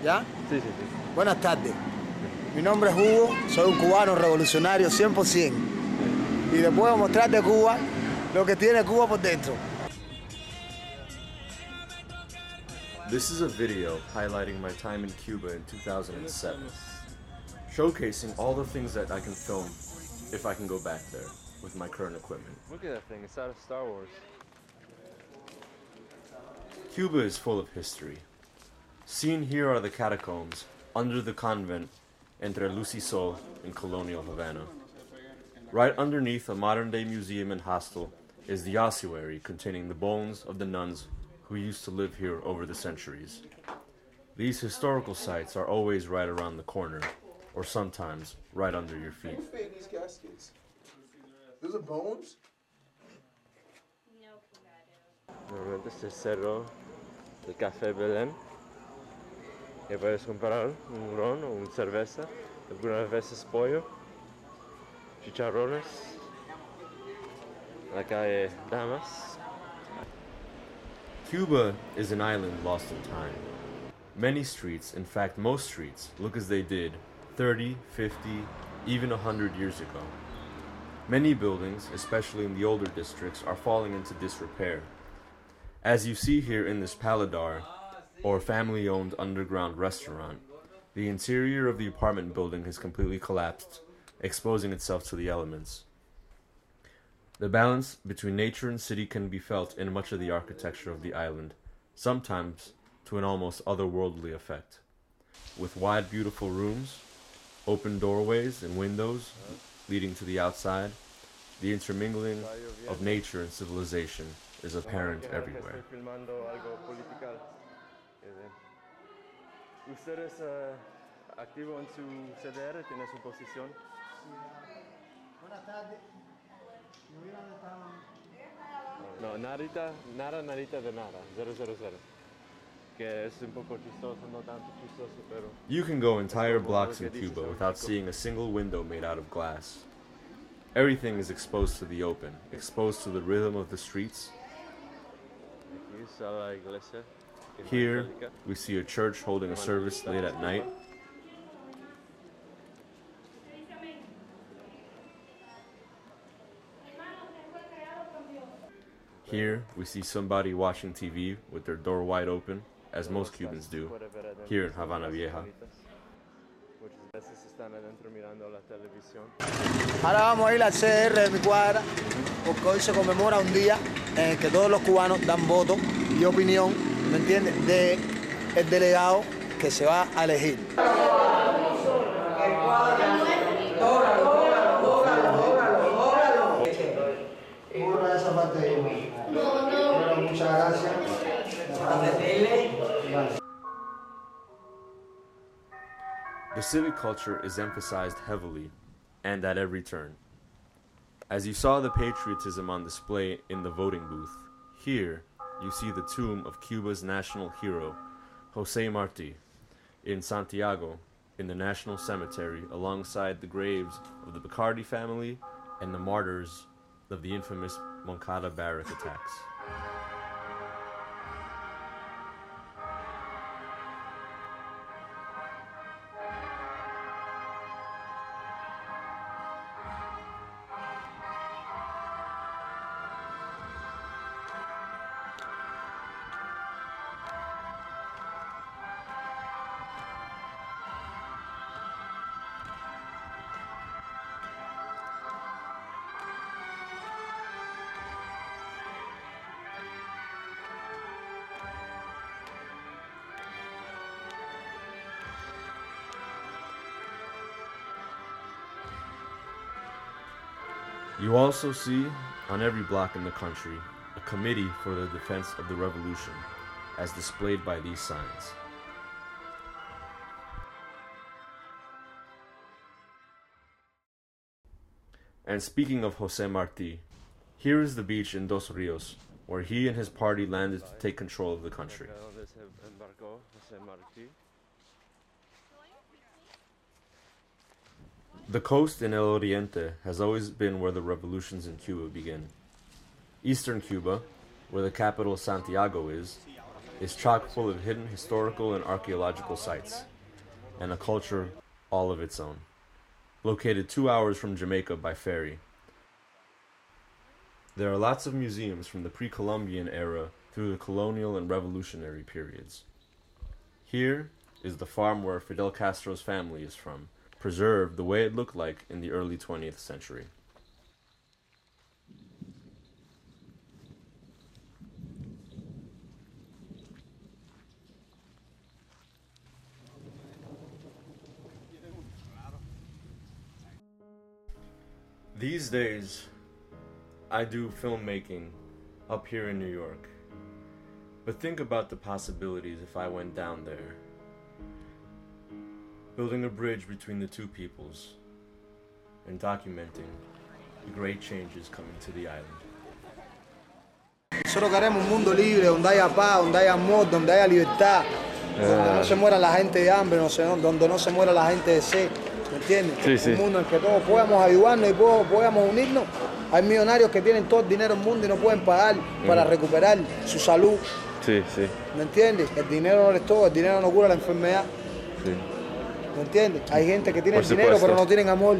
¿Ya? Sí, sí, sí. Buenas tardes. Mi nombre es Hugo, soy un cubano revolucionario 100%. Y les puedo mostrar de Cuba lo que tiene Cuba por dentro. This is a video highlighting my time in Cuba in 2007, showcasing all the things that I can film if I can go back there with my current equipment. Look at that thing, it's out of Star Wars. Cuba is full of history. Seen here are the catacombs under the convent entre Luz y Sol in colonial Havana. Right underneath a modern-day museum and hostel is the ossuary containing the bones of the nuns who used to live here over the centuries. These historical sites are always right around the corner, or sometimes right under your feet. Who made these caskets? Those are bones? Normalmente este es el cerro del Café Belén. Que puedes comprar un ron o una cerveza, algunas veces pollo, chicharrones, la calle Damas. Cuba is an island lost in time. Many streets, in fact most streets, look as they did 30, 50, even 100 years ago. Many buildings, especially in the older districts, are falling into disrepair. As you see here in this paladar, or family-owned underground restaurant, the interior of the apartment building has completely collapsed, exposing itself to the elements. The balance between nature and city can be felt in much of the architecture of the island, sometimes to an almost otherworldly effect. With wide, beautiful rooms, open doorways and windows leading to the outside, the intermingling of nature and civilization is apparent everywhere. ¿Usted es activo en su CDR? ¿Tiene su posición? Buenas tardes. No, nada de nada, 000. Que es un poco chistoso, no tanto chistoso, pero... You can go entire blocks in Cuba without seeing a single window made out of glass. Everything is exposed to the open, exposed to the rhythm of the streets. Aquí está la iglesia. Here, we see a church holding a service late at night. Here, we see somebody watching TV with their door wide open, as most Cubans do, here in Havana Vieja. Ahora vamos a ir al CR de mi cuadra, porque hoy se conmemora un día en el que todos los cubanos dan voto y opinión, ¿me entiendes?, de el delegado que se va a elegir. Esa parte de muchas gracias. The civic culture is emphasized heavily, and at every turn. As you saw the patriotism on display in the voting booth, here you see the tomb of Cuba's national hero, José Martí, in Santiago, in the National Cemetery, alongside the graves of the Bacardi family and the martyrs of the infamous Moncada barrack attacks. You also see, on every block in the country, a committee for the defense of the revolution, as displayed by these signs. And speaking of José Martí, here is the beach in Dos Rios, where he and his party landed to take control of the country. The coast in El Oriente has always been where the revolutions in Cuba begin. Eastern Cuba, where the capital Santiago is is chock full of hidden historical and archaeological sites, and a culture all of its own. Located 2 hours from Jamaica by ferry, there are lots of museums from the pre-Columbian era through the colonial and revolutionary periods. Here is the farm where Fidel Castro's family is from, preserved the way it looked like in the early 20th century. These days, I do filmmaking up here in New York. But think about the possibilities if I went down there. Building a bridge between the two peoples and documenting the great changes coming to the island. Nosotros queremos un mundo libre, donde haya paz, donde haya amor, donde haya libertad, donde no se muera la gente de hambre, donde no se muera la gente de sed, ¿me entiendes? Sí, sí. Un mundo en que todos podamos ayudarnos y podamos unirnos. Hay millonarios que tienen todo el dinero del mundo y no pueden pagar para recuperar su salud. Sí, sí. ¿Me entiendes? El dinero no es todo, el dinero no cura la enfermedad. Sí. ¿Me entiendes? Hay gente que tiene Por el dinero supuesto. pero no tienen amor.